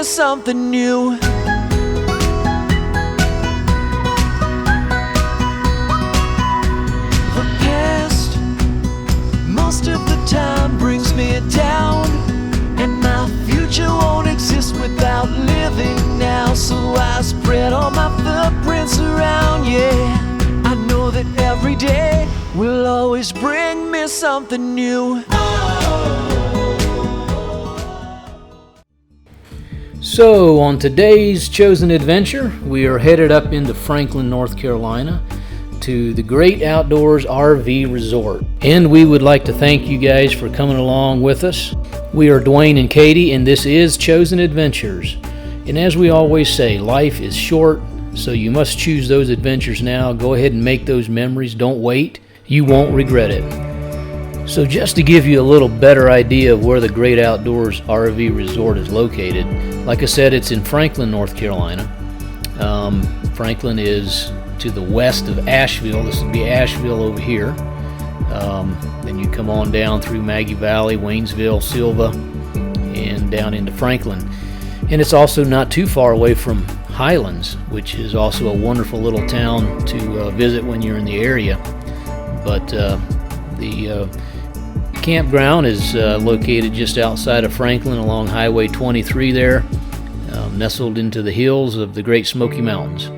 me something new. The past, most of the time, brings me down, and my future won't exist without living now. So I spread all my footprints around, yeah. I know that every day will always bring me something new. So on today's chosen adventure, we are headed up into Franklin, North Carolina to the Great Outdoors RV Resort. And we would like to thank you guys for coming along with us. We are Dwayne and Katie, and this is Chosen Adventures. And as we always say, life is short, so you must choose those adventures now. Go ahead and make those memories. Don't wait. You won't regret it. So just to give you a little better idea of where the Great Outdoors RV Resort is located, like I said, it's in Franklin, North Carolina. Franklin is to the west of Asheville. This would be Asheville over here. Then you come on down through Maggie Valley, Waynesville, Silva, and down into Franklin. And it's also not too far away from Highlands, which is also a wonderful little town to visit when you're in the area. But the campground is located just outside of Franklin along Highway 23 there, nestled into the hills of the Great Smoky Mountains.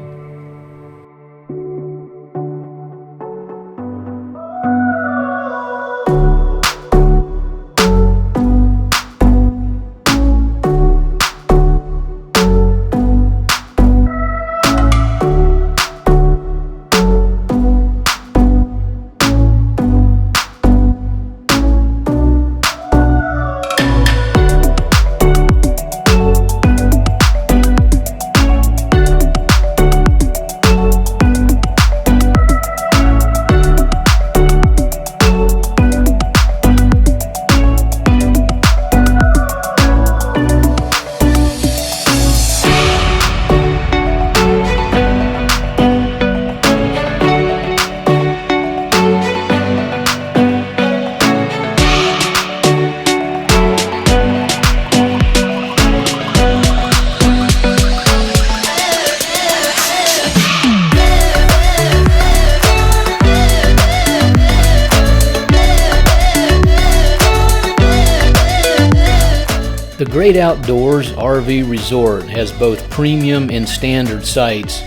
The Great Outdoors RV Resort has both premium and standard sites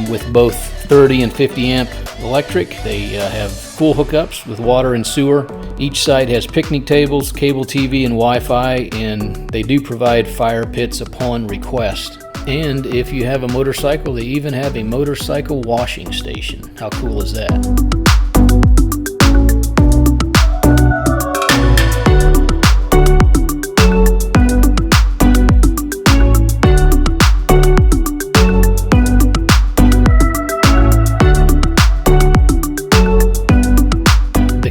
with both 30 and 50 amp electric. They have full hookups with water and sewer. Each site has picnic tables, cable TV, and Wi-Fi, and they do provide fire pits upon request. And if you have a motorcycle, they even have a motorcycle washing station. How cool is that?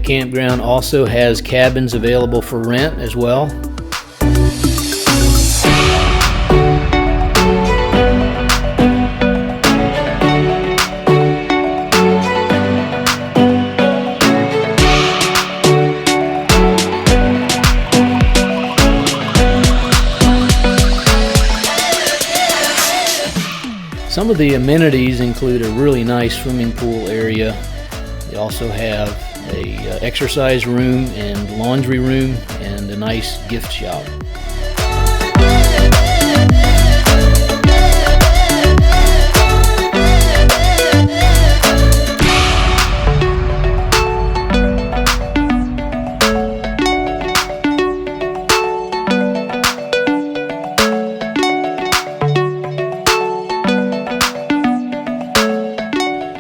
Campground also has cabins available for rent as well. Some of the amenities include a really nice swimming pool area. They also have a exercise room and laundry room and a nice gift shop.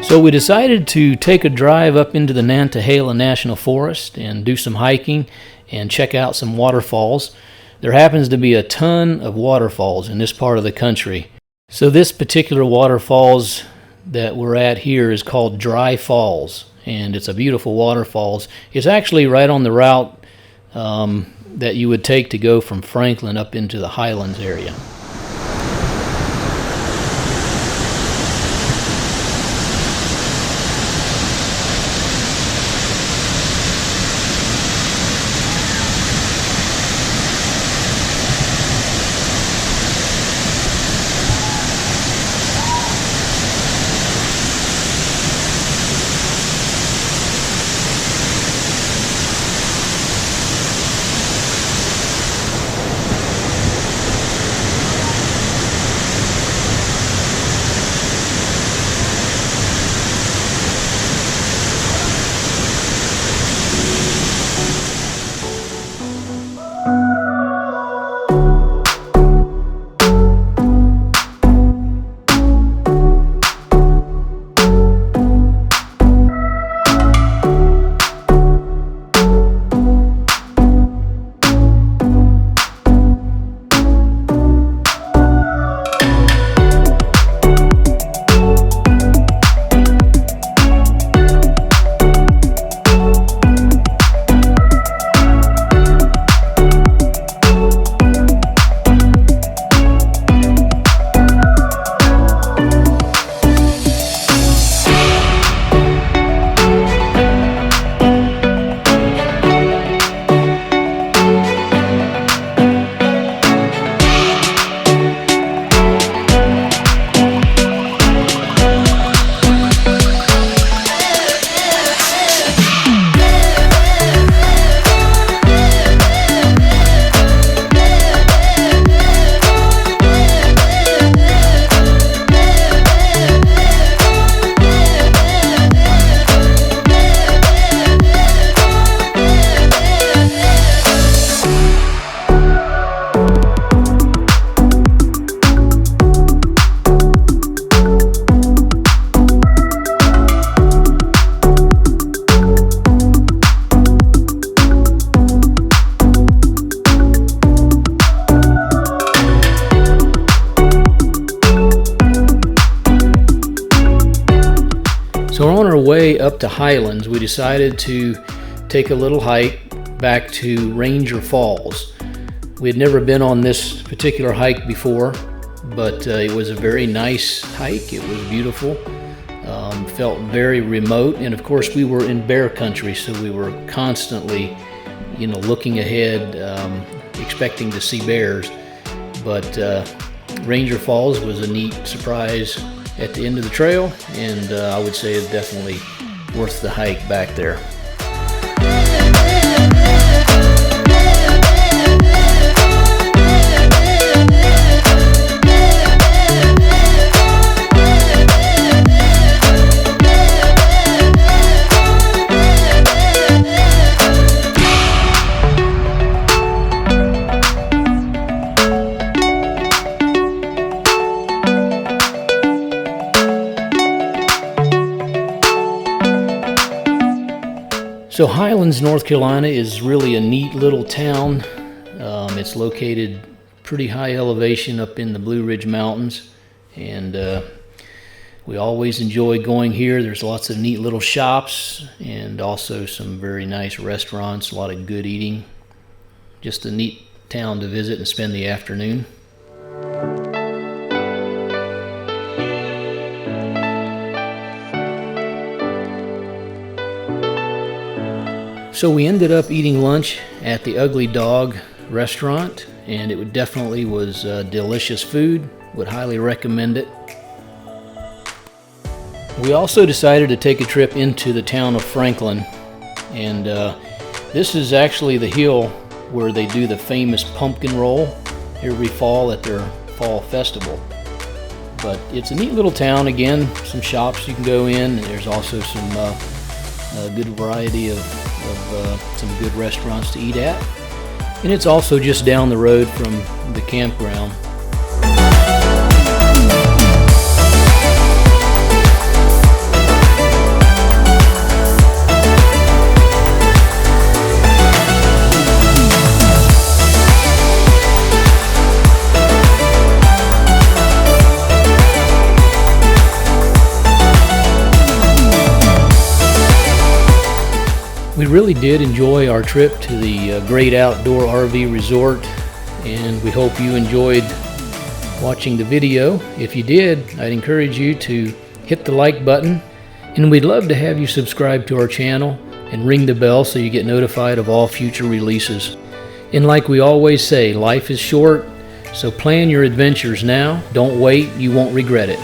So we decided to take a drive up into the Nantahala National Forest and do some hiking and check out some waterfalls. There happens to be a ton of waterfalls in this part of the country. So this particular waterfalls that we're at here is called Dry Falls, and it's a beautiful waterfalls. It's actually right on the route that you would take to go from Franklin up into the Highlands area. way up to Highlands, we decided to take a little hike back to Ranger Falls. We had never been on this particular hike before, but it was a very nice hike. It was beautiful. Felt very remote, and of course we were in bear country, so we were constantly, looking ahead, expecting to see bears. But Ranger Falls was a neat surprise at the end of the trail, and I would say it's definitely worth the hike back there. So Highlands, North Carolina is really a neat little town. It's located pretty high elevation up in the Blue Ridge Mountains, and we always enjoy going here. There's lots of neat little shops and also some very nice restaurants, a lot of good eating. Just a neat town to visit and spend the afternoon. So we ended up eating lunch at the Ugly Dog restaurant, and it definitely was delicious food. Would highly recommend it. We also decided to take a trip into the town of Franklin, and this is actually the hill where they do the famous pumpkin roll every fall at their fall festival. But it's a neat little town. Again, some shops you can go in, and there's also some good variety of some good restaurants to eat at, and it's also just down the road from the campground. We really did enjoy our trip to the Great Outdoor RV Resort, and we hope you enjoyed watching the video. If you did, I'd encourage you to hit the like button, and we'd love to have you subscribe to our channel and ring the bell so you get notified of all future releases. And like we always say, life is short, so plan your adventures now. Don't wait, you won't regret it.